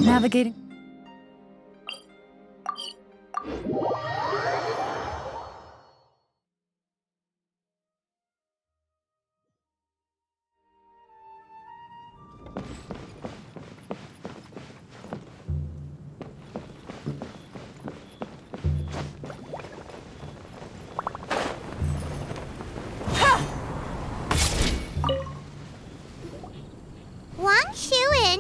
Navigating.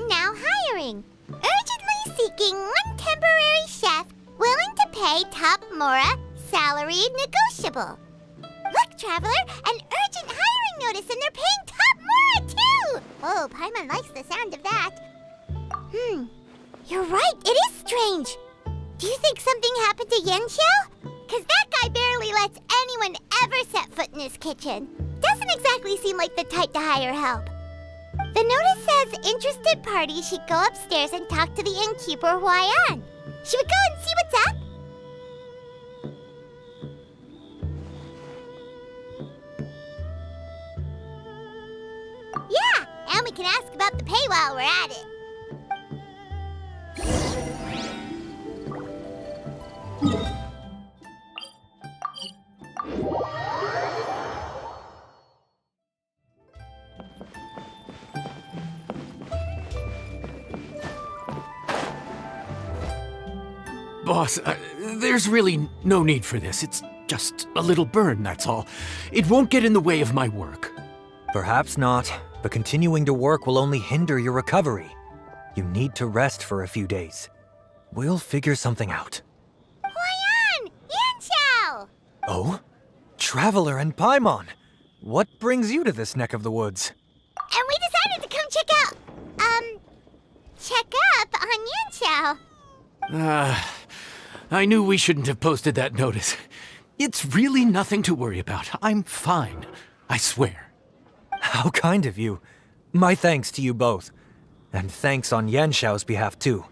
Now hiring. Urgently seeking one temporary chef willing to pay top Mora, salary negotiable. Look, Traveler, an urgent hiring notice and they're paying top Mora too! Oh, Paimon likes the sound of that. You're right, it is strange. Do you think something happened to Yanxiao? Cause that guy barely lets anyone ever set foot in his kitchen. Doesn't exactly seem like the type to hire help. The notice says interested parties should go upstairs and talk to the innkeeper Huayan. Should we go and see what's up? Yeah, and we can ask about the pay while we're at it. Boss, there's really no need for this. It's just a little burn, that's all. It won't get in the way of my work. Perhaps not, but continuing to work will only hinder your recovery. You need to rest for a few days. We'll figure something out. Huayan! Yanxiao! Oh? Traveler and Paimon! What brings you to this neck of the woods? And we decided to come check up on Yanxiao. I knew we shouldn't have posted that notice. It's really nothing to worry about. I'm fine. I swear. How kind of you. My thanks to you both. And thanks on Yanxiao's behalf, too.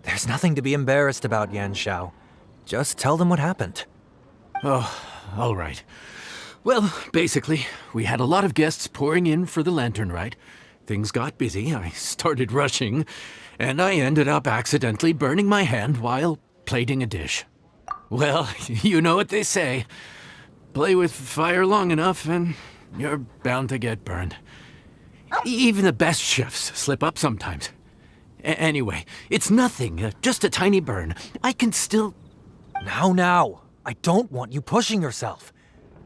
There's nothing to be embarrassed about, Yanxiao. Just tell them what happened. Oh, all right. Well, basically, we had a lot of guests pouring in for the lantern ride. Things got busy, I started rushing, and I ended up accidentally burning my hand while plating a dish. Well, you know what they say. Play with fire long enough and you're bound to get burned. Even the best chefs slip up sometimes. Anyway, it's nothing, just a tiny burn. I can still... Now, I don't want you pushing yourself.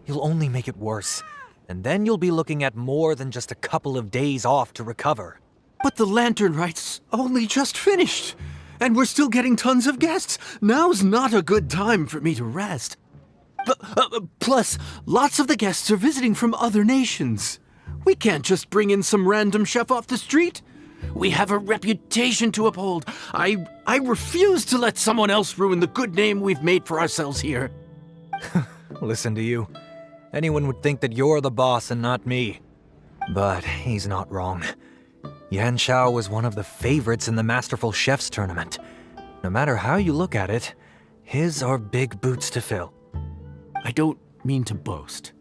You'll only make it worse. And then you'll be looking at more than just a couple of days off to recover. But the lantern ride's only just finished. And we're still getting tons of guests. Now's not a good time for me to rest. Plus, lots of the guests are visiting from other nations. We can't just bring in some random chef off the street. We have a reputation to uphold. I refuse to let someone else ruin the good name we've made for ourselves here. Listen to you. Anyone would think that you're the boss and not me. But he's not wrong. Yanxiao was one of the favorites in the Masterful Chefs tournament. No matter how you look at it, his are big boots to fill. I don't mean to boast,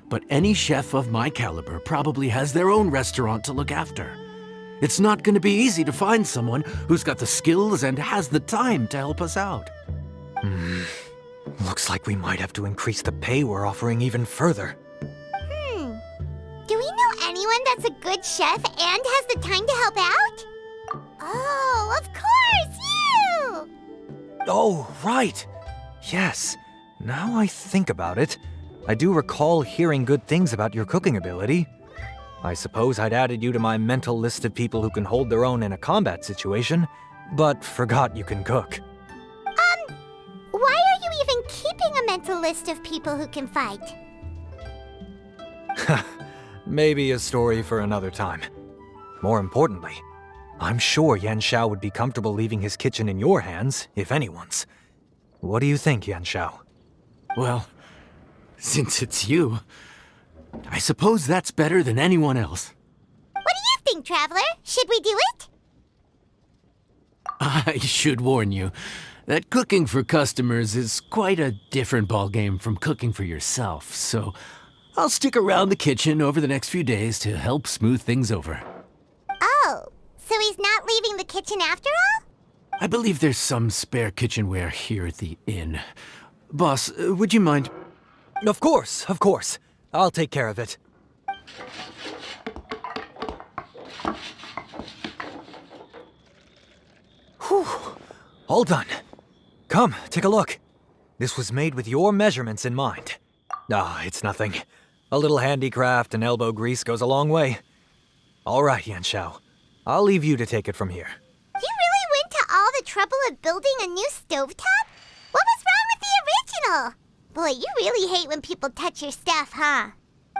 but any chef of my caliber probably has their own restaurant to look after. It's not going to be easy to find someone who's got the skills and has the time to help us out. Looks like we might have to increase the pay we're offering even further. Do we know anyone that's a good chef and has the time to help out? Oh, of course, you! Oh, right. Yes. Now I think about it, I do recall hearing good things about your cooking ability. I suppose I'd added you to my mental list of people who can hold their own in a combat situation, but forgot you can cook. Why are you even keeping a mental list of people who can fight? Maybe a story for another time. More importantly, I'm sure Yanxiao would be comfortable leaving his kitchen in your hands, if anyone's. What do you think, Yanxiao? Well, since it's you, I suppose that's better than anyone else. What do you think, Traveler? Should we do it? I should warn you that cooking for customers is quite a different ballgame from cooking for yourself, so I'll stick around the kitchen over the next few days to help smooth things over. Oh, so he's not leaving the kitchen after all? I believe there's some spare kitchenware here at the inn. Boss, would you mind? Of course, of course. I'll take care of it. Whew. All done. Come, take a look. This was made with your measurements in mind. Ah, it's nothing. A little handicraft and elbow grease goes a long way. All right, Yanxiao. I'll leave you to take it from here. You really went to all the trouble of building a new stovetop? What was wrong with the original? Boy, you really hate when people touch your stuff, huh?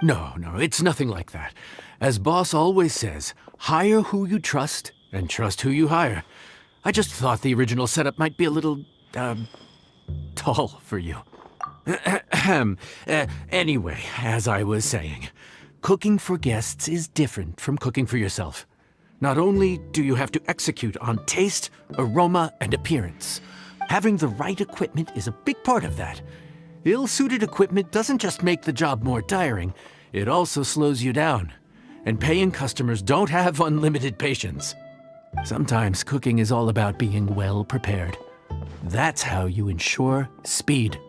No, it's nothing like that. As Boss always says, hire who you trust and trust who you hire. I just thought the original setup might be a little, tall for you. Anyway, as I was saying, cooking for guests is different from cooking for yourself. Not only do you have to execute on taste, aroma, and appearance, having the right equipment is a big part of that. Ill-suited equipment doesn't just make the job more tiring, it also slows you down. And paying customers don't have unlimited patience. Sometimes cooking is all about being well prepared. That's how you ensure speed.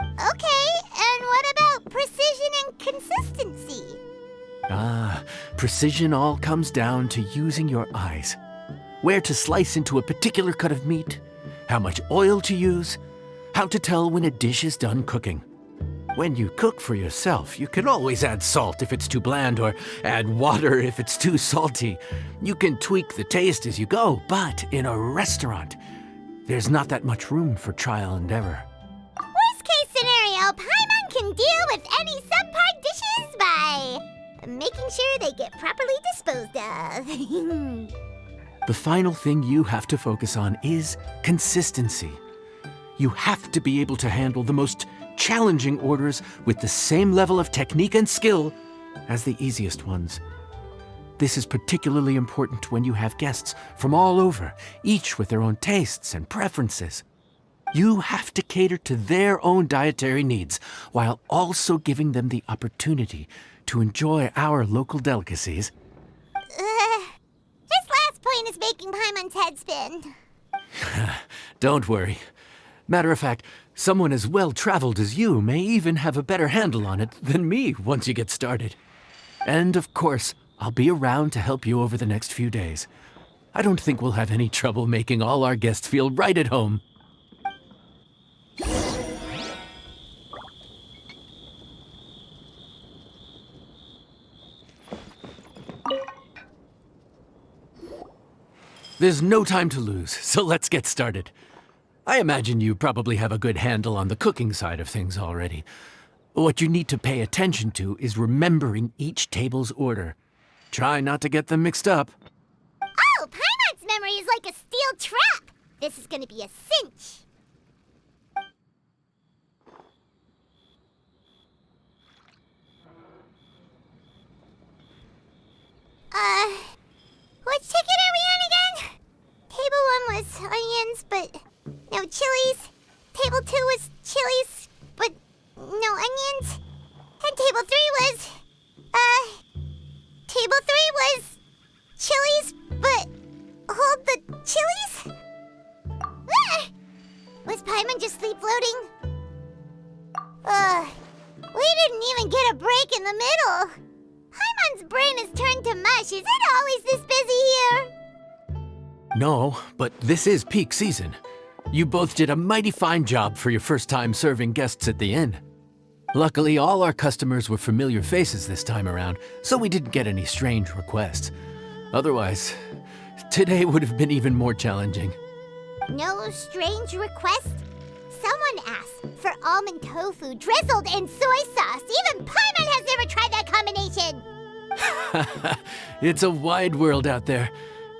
Okay, and what about precision and consistency? Precision all comes down to using your eyes. Where to slice into a particular cut of meat, how much oil to use, how to tell when a dish is done cooking. When you cook for yourself, you can always add salt if it's too bland or add water if it's too salty. You can tweak the taste as you go, but in a restaurant, there's not that much room for trial and error. Worst case scenario, Paimon can deal with any subpar dishes by making sure they get properly disposed of. The final thing you have to focus on is consistency. You have to be able to handle the most challenging orders with the same level of technique and skill as the easiest ones. This is particularly important when you have guests from all over, each with their own tastes and preferences. You have to cater to their own dietary needs while also giving them the opportunity to enjoy our local delicacies. This last point is making Paimon's head spin. Don't worry. Matter of fact, someone as well-traveled as you may even have a better handle on it than me once you get started. And of course, I'll be around to help you over the next few days. I don't think we'll have any trouble making all our guests feel right at home. There's no time to lose, so let's get started. I imagine you probably have a good handle on the cooking side of things already. What you need to pay attention to is remembering each table's order. Try not to get them mixed up. Oh, Paimon's memory is like a steel trap. This is gonna be a cinch. Which ticket are we on again? Table 1 was onions, but no chilies. Table 2 was chilies, but no onions. And table 3 was, table 3 was chilies, but hold the chilies? Was Paimon just sleep floating? We didn't even get a break in the middle. Paimon's brain has turned to mush. Is it always this busy here? No, but this is peak season. You both did a mighty fine job for your first time serving guests at the inn. Luckily, all our customers were familiar faces this time around, so we didn't get any strange requests. Otherwise, today would have been even more challenging. No strange request? Someone asked for almond tofu drizzled in soy sauce. Even Paimon has never tried that combination. It's a wide world out there.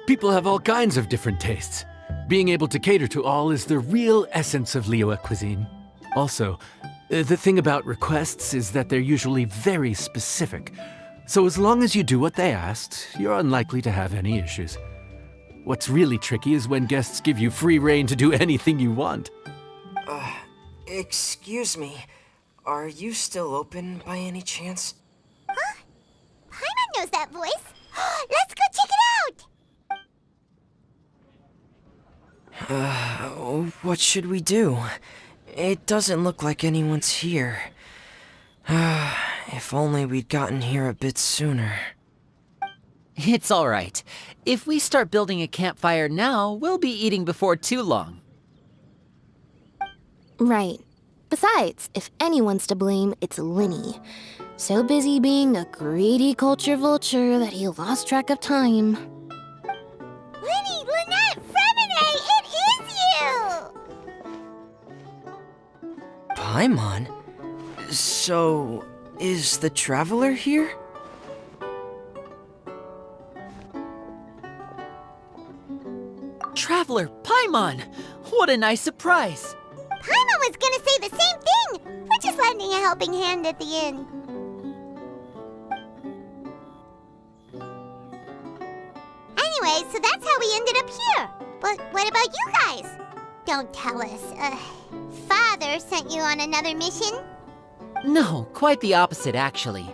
People have all kinds of different tastes. Being able to cater to all is the real essence of Liyue cuisine. Also, the thing about requests is that they're usually very specific. So as long as you do what they asked, you're unlikely to have any issues. What's really tricky is when guests give you free rein to do anything you want. Excuse me. Are you still open by any chance? Huh? Paimon knows that voice. Let's go check it What should we do? It doesn't look like anyone's here. If only we'd gotten here a bit sooner. It's all right. If we start building a campfire now, we'll be eating before too long. Right. Besides, if anyone's to blame, it's Linny. So busy being a greedy culture vulture that he lost track of time. Linny, Lynette, Fremine, it is you! Paimon? So, is the Traveler here? Traveler, Paimon! What a nice surprise! Paimon was gonna say the same thing! We're just lending a helping hand at the inn. Anyway, so that's how we ended up here. But what about you guys? Don't tell us. Father sent you on another mission? No, quite the opposite, actually.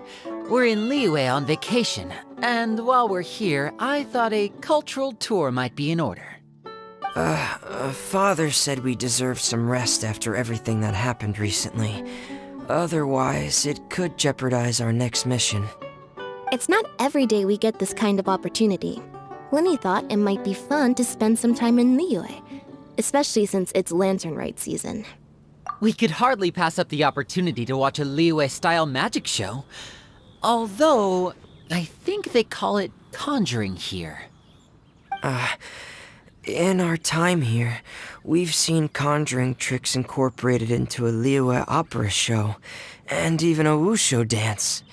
We're in Liyue on vacation, and while we're here, I thought a cultural tour might be in order. Father said we deserve some rest after everything that happened recently. Otherwise, it could jeopardize our next mission. It's not every day we get this kind of opportunity. Linny thought it might be fun to spend some time in Liyue, especially since it's Lantern Rite season. We could hardly pass up the opportunity to watch a Liyue-style magic show. Although, I think they call it conjuring here. In our time here, we've seen conjuring tricks incorporated into a Liyue opera show, and even a wushu dance.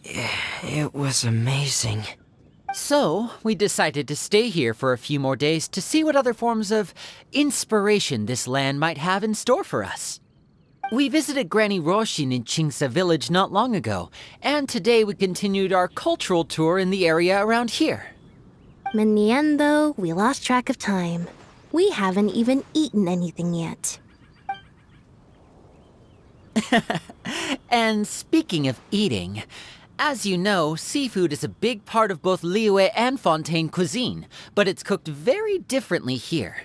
It was amazing. So, we decided to stay here for a few more days to see what other forms of inspiration this land might have in store for us. We visited Granny Roshin in Chingsa village not long ago, and today we continued our cultural tour in the area around here. In the end, though, we lost track of time. We haven't even eaten anything yet. And speaking of eating, as you know, seafood is a big part of both Liyue and Fontaine cuisine, but it's cooked very differently here.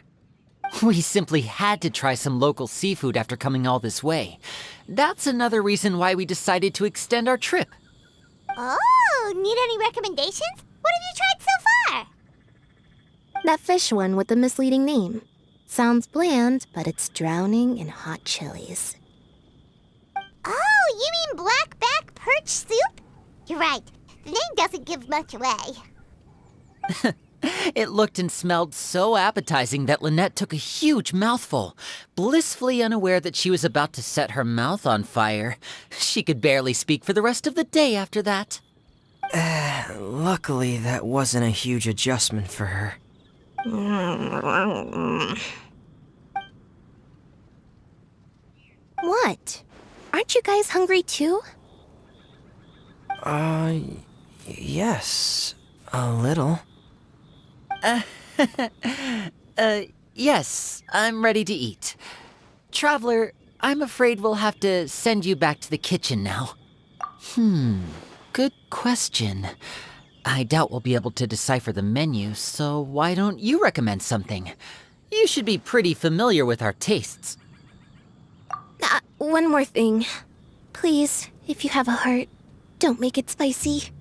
We simply had to try some local seafood after coming all this way. That's another reason why we decided to extend our trip. Oh, need any recommendations? What have you tried so far? That fish one with the misleading name. Sounds bland, but it's drowning in hot chilies. Oh, you mean blackback perch soup? You're right. The name doesn't give much away. It looked and smelled so appetizing that Lynette took a huge mouthful, blissfully unaware that she was about to set her mouth on fire. She could barely speak for the rest of the day after that. Luckily, that wasn't a huge adjustment for her. What? Aren't you guys hungry too? Yes, a little. Yes, I'm ready to eat. Traveler, I'm afraid we'll have to send you back to the kitchen now. Good question. I doubt we'll be able to decipher the menu, so why don't you recommend something? You should be pretty familiar with our tastes. One more thing. Please, if you have a heart, don't make it spicy.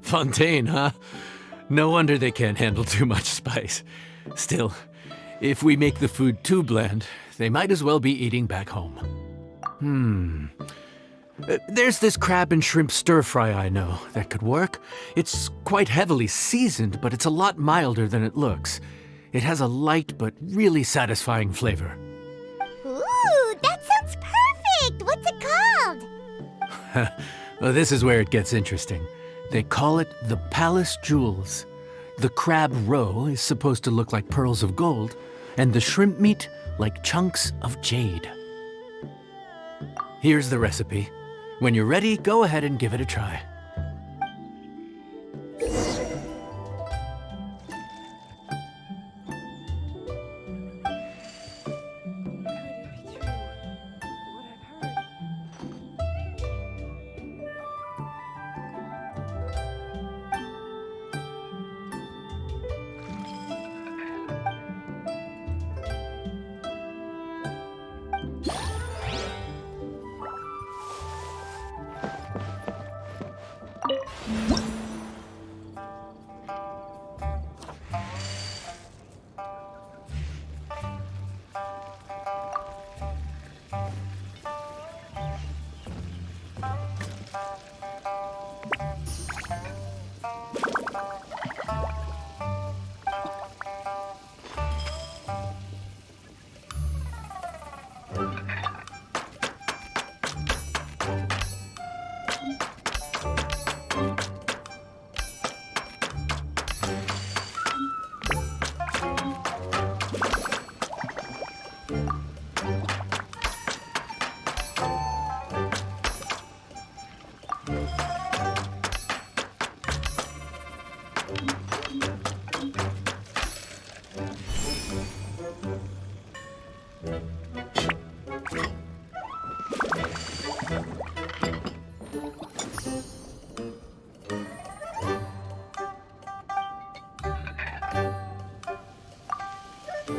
Fontaine, huh? No wonder they can't handle too much spice. Still, if we make the food too bland, they might as well be eating back home. There's this crab and shrimp stir-fry I know that could work. It's quite heavily seasoned, but it's a lot milder than it looks. It has a light but really satisfying flavor. Ooh, that sounds perfect! What's it called? Well, this is where it gets interesting. They call it the Palace Jewels. The crab roe is supposed to look like pearls of gold, and the shrimp meat like chunks of jade. Here's the recipe. When you're ready, go ahead and give it a try. Sorry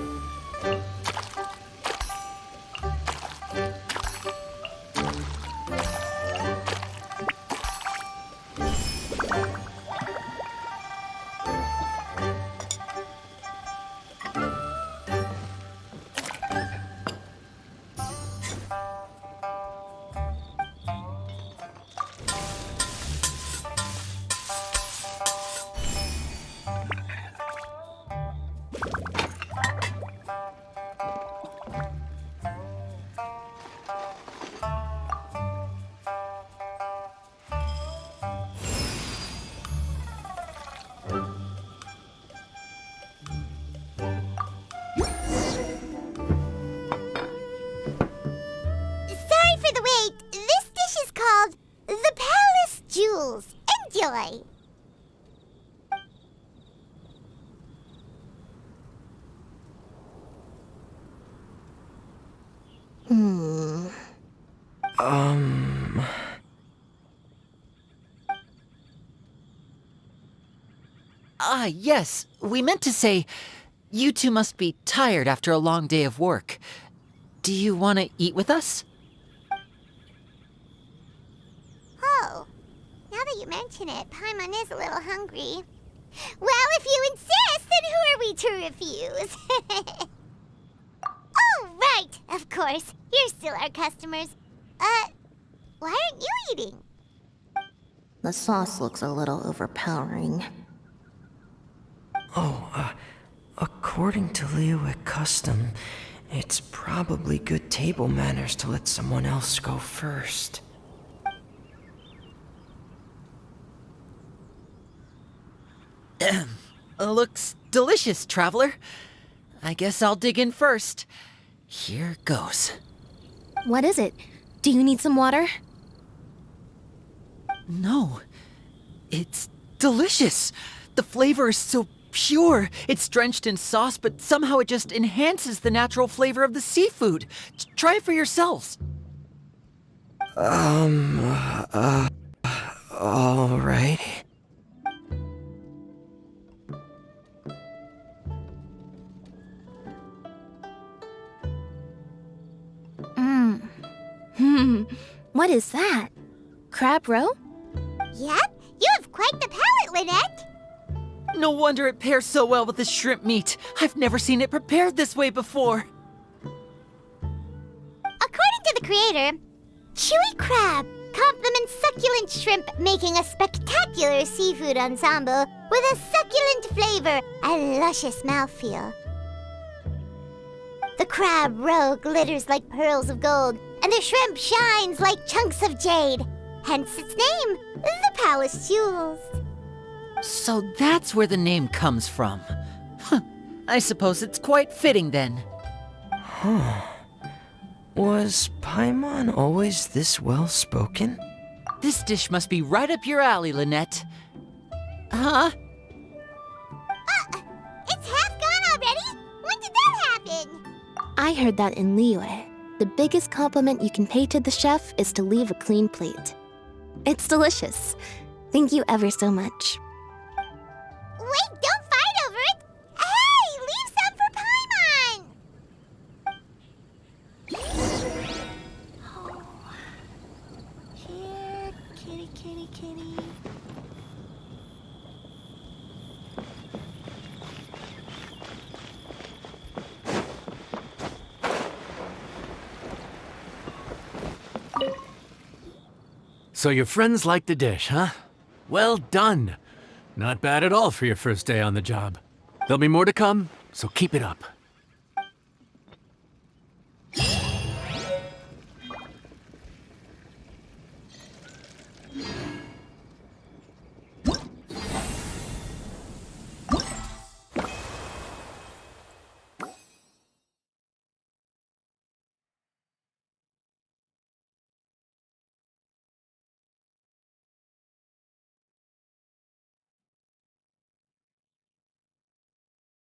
for the wait. This dish is called the Palace Jewels. Enjoy. Ah, yes. We meant to say, you two must be tired after a long day of work. Do you want to eat with us? Oh, now that you mention it, Paimon is a little hungry. Well, if you insist, then who are we to refuse? Oh, right, of course. You're still our customers. Why aren't you eating? The sauce looks a little overpowering. According to Liyue custom, it's probably good table manners to let someone else go first. Looks delicious, traveler. I guess I'll dig in first. Here goes. What is it? Do you need some water? No, it's delicious. The flavor is so pure. It's drenched in sauce, but somehow it just enhances the natural flavor of the seafood. Try it for yourselves. All right. What is that? Crab roe? Yep, you have quite the palate, Lynette. No wonder it pairs so well with the shrimp meat. I've never seen it prepared this way before. According to the creator, chewy crab complements succulent shrimp, making a spectacular seafood ensemble with a succulent flavor and luscious mouthfeel. The crab roe glitters like pearls of gold, and the shrimp shines like chunks of jade. Hence its name, the Palace Jewels. So that's where the name comes from. Huh. I suppose it's quite fitting then. Was Paimon always this well-spoken? This dish must be right up your alley, Lynette. Huh? It's half gone already? When did that happen? I heard that in Liyue, the biggest compliment you can pay to the chef is to leave a clean plate. It's delicious. Thank you ever so much. Wait, don't fight over it! Hey, leave some for Paimon! Oh. Here, kitty, kitty, kitty. So your friends like the dish, huh? Well done. Not bad at all for your first day on the job. There'll be more to come, so keep it up.